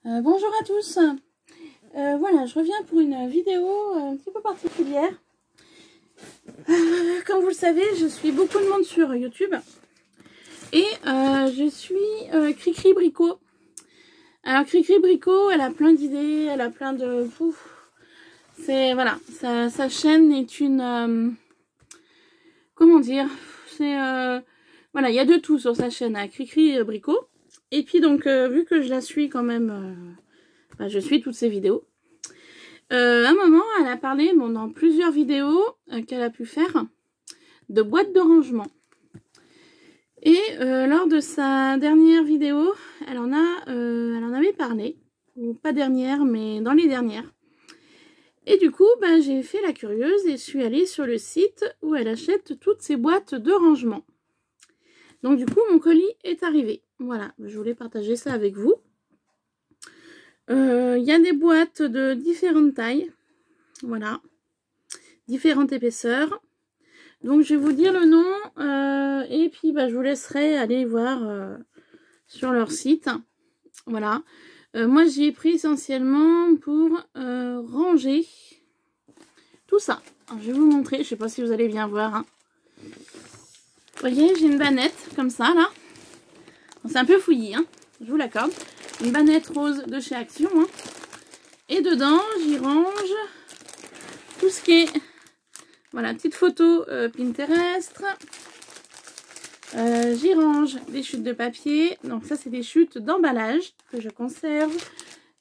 Bonjour à tous. Voilà, je reviens pour une vidéo un petit peu particulière. Comme vous le savez, je suis beaucoup de monde sur YouTube et je suis Cricri Bricot. Alors Cricri Bricot, elle a plein d'idées, elle a plein de... C'est voilà, sa chaîne est une... comment dire, c'est... voilà, il y a de tout sur sa chaîne à Cricri Bricot. Et puis donc, vu que je la suis quand même, je suis toutes ses vidéos. À un moment, elle a parlé dans plusieurs vidéos qu'elle a pu faire de boîtes de rangement. Et lors de sa dernière vidéo, elle en avait parlé. Ou pas dernière, mais dans les dernières. Et du coup, j'ai fait la curieuse et je suis allée sur le site où elle achète toutes ses boîtes de rangement. Donc du coup, mon colis est arrivé. Voilà, je voulais partager ça avec vous. Il y a des boîtes de différentes tailles. Voilà. Différentes épaisseurs. Donc je vais vous dire le nom. Et puis je vous laisserai aller voir sur leur site. Voilà. Moi j'y ai pris essentiellement pour ranger tout ça. Alors, je vais vous montrer. Je ne sais pas si vous allez bien voir. Hein. Vous voyez, j'ai une bannette comme ça là. C'est un peu fouillis, hein, je vous l'accorde. Une bannette rose de chez Action. Hein. Et dedans, j'y range tout ce qui est... Voilà, petite photo Pinterest. J'y range des chutes de papier. Donc ça, c'est des chutes d'emballage que je conserve.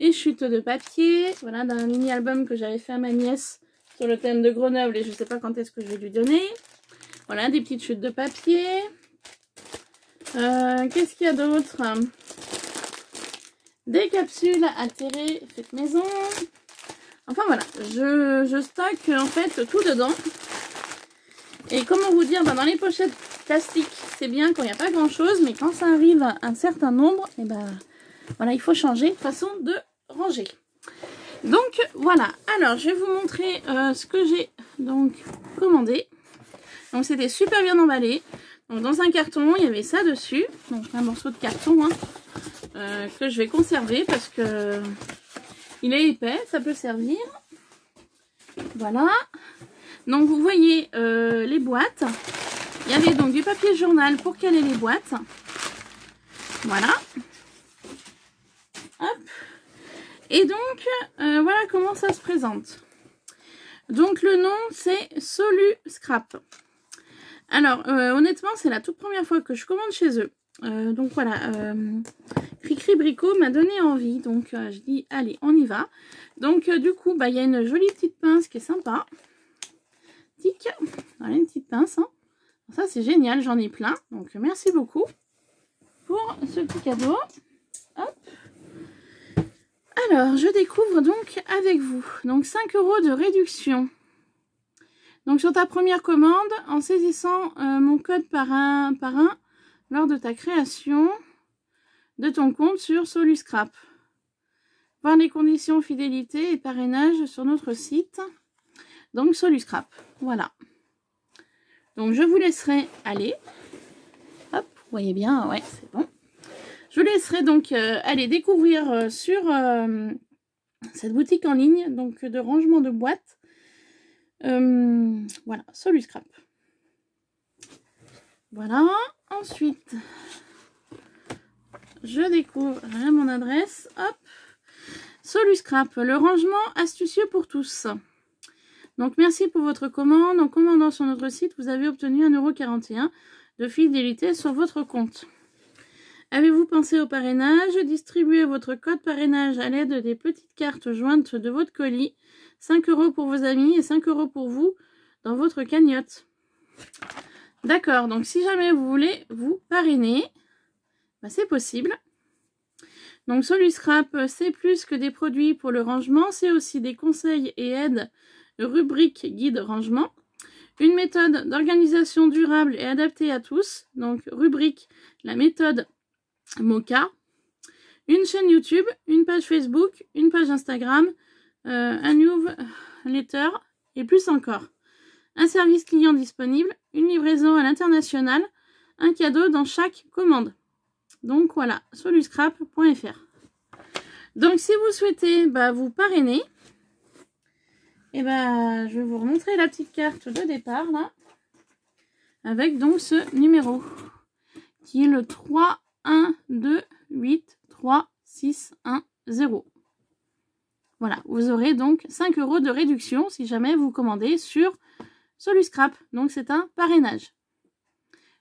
Et chutes de papier. Voilà, d'un mini-album que j'avais fait à ma nièce sur le thème de Grenoble. Et je ne sais pas quand est-ce que je vais lui donner. Voilà, des petites chutes de papier. Qu'est-ce qu'il y a d'autre? Des capsules à terrer faites maison. Enfin voilà, je stocke en fait tout dedans. Et comment vous dire, dans les pochettes plastiques, c'est bien quand il n'y a pas grand chose, mais quand ça arrive à un certain nombre, et voilà, il faut changer de façon de ranger. Donc voilà, alors je vais vous montrer ce que j'ai donc commandé. Donc c'était super bien emballé. Donc dans un carton, il y avait ça dessus. Donc un morceau de carton que je vais conserver parce que il est épais, ça peut servir. Voilà. Donc vous voyez les boîtes. Il y avait donc du papier journal pour caler les boîtes. Voilà. Hop. Et donc voilà comment ça se présente. Donc le nom c'est Solu Scrap. Alors, honnêtement, c'est la toute première fois que je commande chez eux. Donc voilà, Cricri Bricot m'a donné envie. Donc, je dis, allez, on y va. Donc, du coup, il y a une jolie petite pince qui est sympa. Tic. Voilà, une petite pince. Hein. Ça, c'est génial, j'en ai plein. Donc, merci beaucoup pour ce petit cadeau. Hop. Alors, je découvre donc avec vous. Donc, 5 € de réduction. Donc sur ta première commande, en saisissant mon code par un lors de ta création de ton compte sur Solu Scrap. Voir les conditions fidélité et parrainage sur notre site. Donc Solu Scrap. Voilà. Donc je vous laisserai aller. Hop, vous voyez bien, ouais, c'est bon. Je vous laisserai donc aller découvrir sur cette boutique en ligne donc de rangement de boîtes. Voilà, Solu Scrap. Voilà, ensuite, je découvre mon adresse. Hop, Solu Scrap, le rangement astucieux pour tous. Donc, merci pour votre commande. En commandant sur notre site, vous avez obtenu 1,41 € de fidélité sur votre compte. Avez-vous pensé au parrainage? Distribuez votre code parrainage à l'aide des petites cartes jointes de votre colis. 5 € pour vos amis et 5 € pour vous dans votre cagnotte. D'accord, donc si jamais vous voulez vous parrainer, c'est possible. Donc Solu Scrap, c'est plus que des produits pour le rangement, c'est aussi des conseils et aides, rubrique guide rangement. Une méthode d'organisation durable et adaptée à tous, donc rubrique la méthode Mocha. Une chaîne YouTube, une page Facebook, une page Instagram, un newsletter et plus encore. Un service client disponible, une livraison à l'international, un cadeau dans chaque commande. Donc voilà, soluscrap.fr. Donc, si vous souhaitez vous parrainer, et je vais vous remontrer la petite carte de départ, là, avec donc ce numéro, qui est le 3, 1, 2, 8, 3, 6, 1, 0. Voilà, vous aurez donc 5 € de réduction si jamais vous commandez sur Soluscrap. Donc, c'est un parrainage.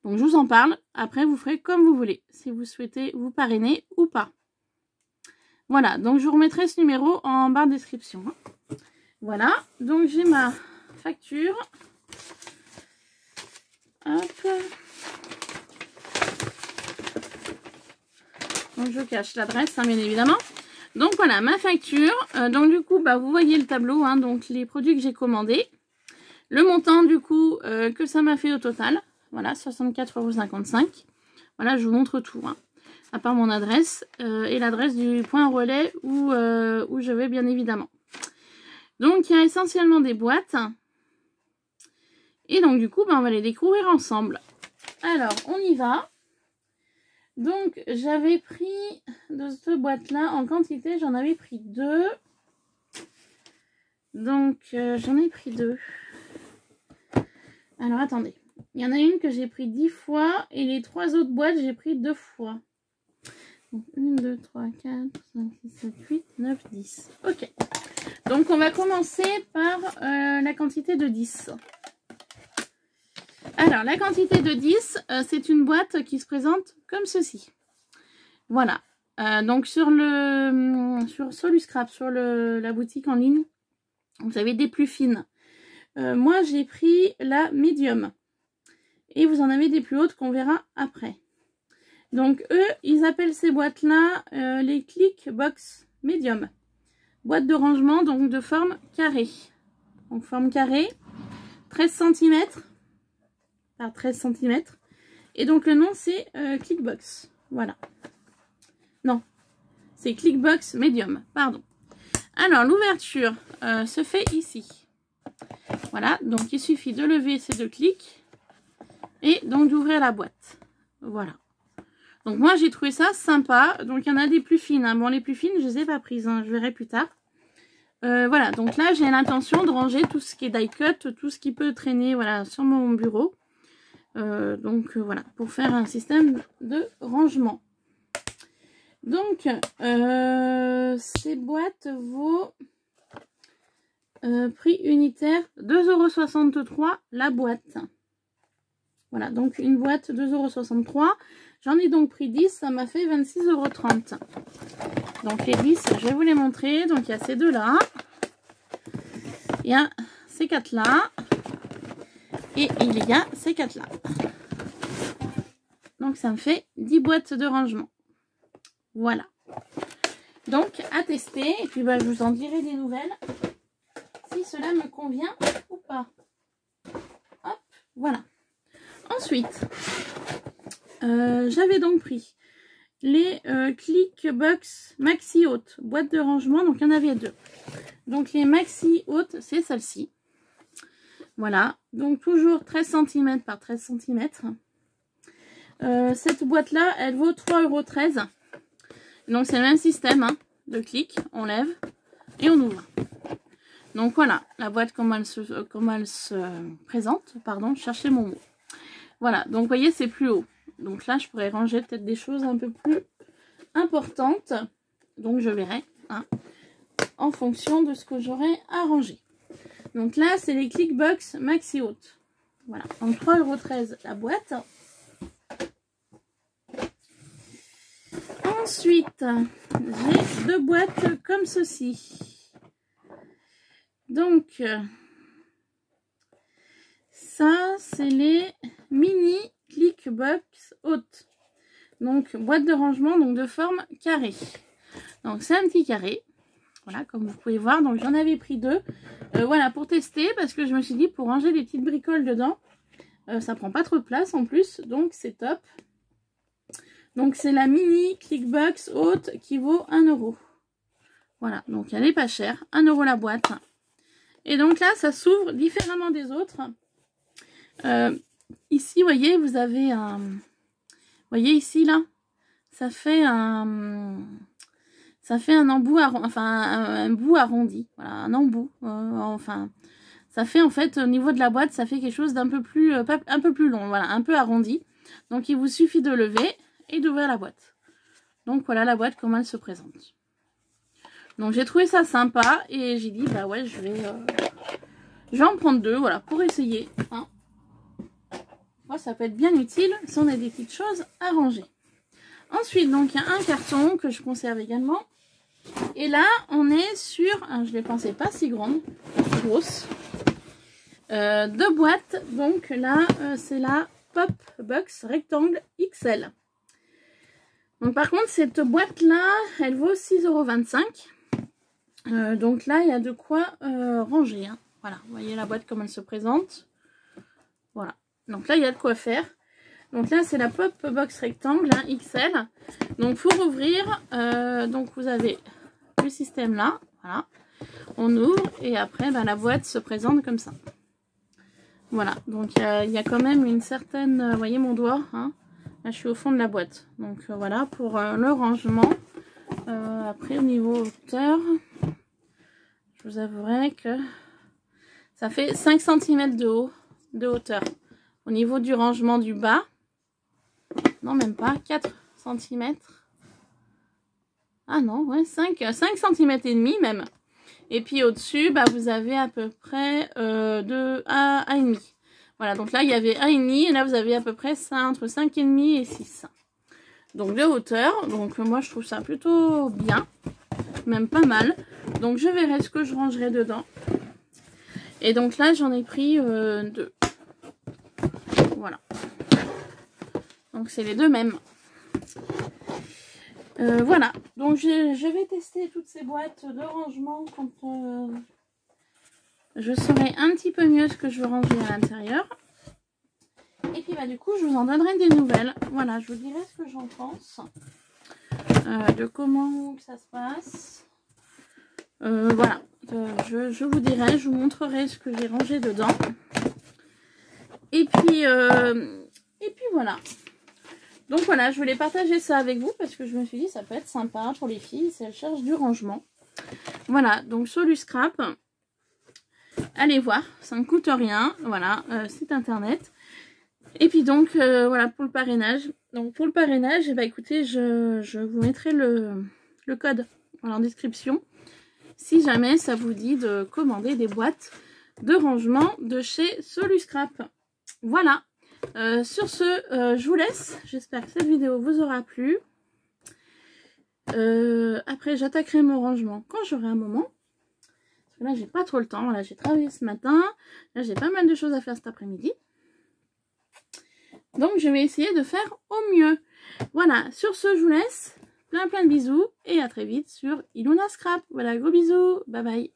Donc, je vous en parle. Après, vous ferez comme vous voulez, si vous souhaitez vous parrainer ou pas. Voilà, donc je vous remettrai ce numéro en barre de description. Voilà, donc j'ai ma facture. Hop. Donc je cache l'adresse, hein, bien évidemment. Donc voilà, ma facture. Donc du coup, vous voyez le tableau, hein, donc les produits que j'ai commandés. Le montant du coup que ça m'a fait au total. Voilà, 64,55 €. Voilà, je vous montre tout, hein, à part mon adresse et l'adresse du point relais où je vais bien évidemment. Donc il y a essentiellement des boîtes. Et donc du coup, on va les découvrir ensemble. Alors, on y va. Donc j'avais pris de cette boîte-là en quantité, j'en avais pris 2. Donc j'en ai pris 2. Alors attendez. Il y en a une que j'ai pris 10 fois et les 3 autres boîtes, j'ai pris 2 fois. Donc 1, 2, 3, 4, 5, 6, 7, 8, 9, 10. Ok. Donc on va commencer par la quantité de 10. Alors la quantité de 10, c'est une boîte qui se présente comme ceci. Voilà. Donc sur Soluscrap, sur la boutique en ligne, vous avez des plus fines. Moi j'ai pris la médium. Et vous en avez des plus hautes qu'on verra après. Donc eux, ils appellent ces boîtes-là les Click Box Medium. Boîte de rangement, donc de forme carrée. Donc forme carrée, 13 cm par 13 cm. Et donc le nom c'est Clickbox. Voilà. Non, c'est Clickbox Medium, pardon. Alors l'ouverture se fait ici. Voilà, donc il suffit de lever ces 2 clics. Et donc d'ouvrir la boîte. Voilà. Donc moi j'ai trouvé ça sympa. Donc il y en a des plus fines, hein. Bon, les plus fines je les ai pas prises, hein. Je verrai plus tard. Voilà, donc là j'ai l'intention de ranger tout ce qui est die cut, tout ce qui peut traîner, voilà, sur mon bureau. Voilà, pour faire un système de rangement. Donc ces boîtes vaut prix unitaire 2,63 € la boîte. Voilà, donc une boîte 2,63 €. J'en ai donc pris 10, ça m'a fait 26,30 €. Donc les 10, je vais vous les montrer. Donc il y a ces deux-là. Il y a ces 4-là. Et il y a ces 4-là. Donc ça me fait 10 boîtes de rangement. Voilà. Donc à tester. Et puis je vous en dirai des nouvelles. Si cela me convient ou pas. Hop, voilà. Ensuite, j'avais donc pris les Clickbox Maxi Haute, boîte de rangement, donc il y en avait 2. Donc les Maxi Haute, c'est celle-ci. Voilà, donc toujours 13 cm par 13 cm. Cette boîte-là, elle vaut 3,13 €. Donc c'est le même système, hein, de clic, on lève et on ouvre. Donc voilà, la boîte comment elle se présente, pardon, cherchez mon mot. Voilà, donc vous voyez, c'est plus haut. Donc là, je pourrais ranger peut-être des choses un peu plus importantes. Donc je verrai, hein, en fonction de ce que j'aurai à ranger. Donc là, c'est les Clickbox Maxi Haute. Voilà, donc 3,13 € la boîte. Ensuite, j'ai 2 boîtes comme ceci. Donc, ça, c'est les mini Clickbox Haute. Donc, boîte de rangement, donc de forme carrée. Donc, c'est un petit carré. Voilà, comme vous pouvez voir. Donc, j'en avais pris 2. Voilà, pour tester, parce que je me suis dit, pour ranger des petites bricoles dedans, ça prend pas trop de place en plus. Donc, c'est top. Donc, c'est la mini Clickbox Haute qui vaut 1 €. Voilà, donc elle n'est pas chère. 1 € la boîte. Et donc là, ça s'ouvre différemment des autres. Ici, vous voyez, vous avez un... Vous voyez ici, là, ça fait ça fait un embout, un bout arrondi, voilà, un embout, enfin, ça fait en fait, au niveau de la boîte, ça fait quelque chose d'un peu plus, un peu plus long, voilà, un peu arrondi. Donc il vous suffit de lever et d'ouvrir la boîte. Donc voilà la boîte, comment elle se présente. Donc j'ai trouvé ça sympa et j'ai dit, bah ouais, je vais en prendre 2, voilà, pour essayer, hein. Moi, ça peut être bien utile si on a des petites choses à ranger. Ensuite, donc, il y a un carton que je conserve également. Et là, on est sur, je ne les pensais pas si grande, si grosse, 2 boîtes. Donc là, c'est la Pop Box Rectangle XL. Donc par contre, cette boîte-là, elle vaut 6,25 €. Donc là, il y a de quoi ranger, hein. Voilà, vous voyez la boîte comme elle se présente. Voilà. Donc là, il y a de quoi faire. Donc là, c'est la Pop Box Rectangle, hein, XL. Donc pour ouvrir, donc vous avez le système là. Voilà. On ouvre et après, ben, la boîte se présente comme ça. Voilà. Donc il y a quand même une certaine... vous voyez mon doigt, hein, là, je suis au fond de la boîte. Donc voilà pour le rangement. Après, au niveau hauteur, je vous avouerai que ça fait 5 cm de haut, de hauteur. Au niveau du rangement du bas, non même pas, 4 cm. Ah non, ouais, 5 cm et demi même. Et puis au-dessus, bah, vous avez à peu près 2 à 1,5. Voilà, donc là il y avait 1,5 et là vous avez à peu près ça, entre 5,5 et 6. Donc de hauteur, donc moi je trouve ça plutôt bien, même pas mal. Donc je verrai ce que je rangerai dedans. Et donc là j'en ai pris 2. Voilà. Donc c'est les 2 mêmes. Voilà. Donc je vais tester toutes ces boîtes de rangement quand je saurai un petit peu mieux ce que je veux ranger à l'intérieur. Et puis bah du coup je vous en donnerai des nouvelles. Voilà, je vous dirai ce que j'en pense. De comment ça se passe. Voilà. Je vous dirai, je vous montrerai ce que j'ai rangé dedans. Et puis voilà. Donc voilà, je voulais partager ça avec vous parce que je me suis dit ça peut être sympa pour les filles si elles cherchent du rangement. Voilà, donc Soluscrap, allez voir, ça ne coûte rien. Voilà, site internet. Et puis donc voilà pour le parrainage. Donc pour le parrainage, eh ben, écoutez, je vous mettrai le code en description. Si jamais ça vous dit de commander des boîtes de rangement de chez Soluscrap. Voilà. Sur ce, je vous laisse. J'espère que cette vidéo vous aura plu. Après, j'attaquerai mon rangement quand j'aurai un moment. Parce que là, j'ai pas trop le temps. Voilà, j'ai travaillé ce matin. Là, j'ai pas mal de choses à faire cet après-midi. Donc, je vais essayer de faire au mieux. Voilà, sur ce, je vous laisse. Plein de bisous. Et à très vite sur Iluna Scrap. Voilà, gros bisous. Bye bye.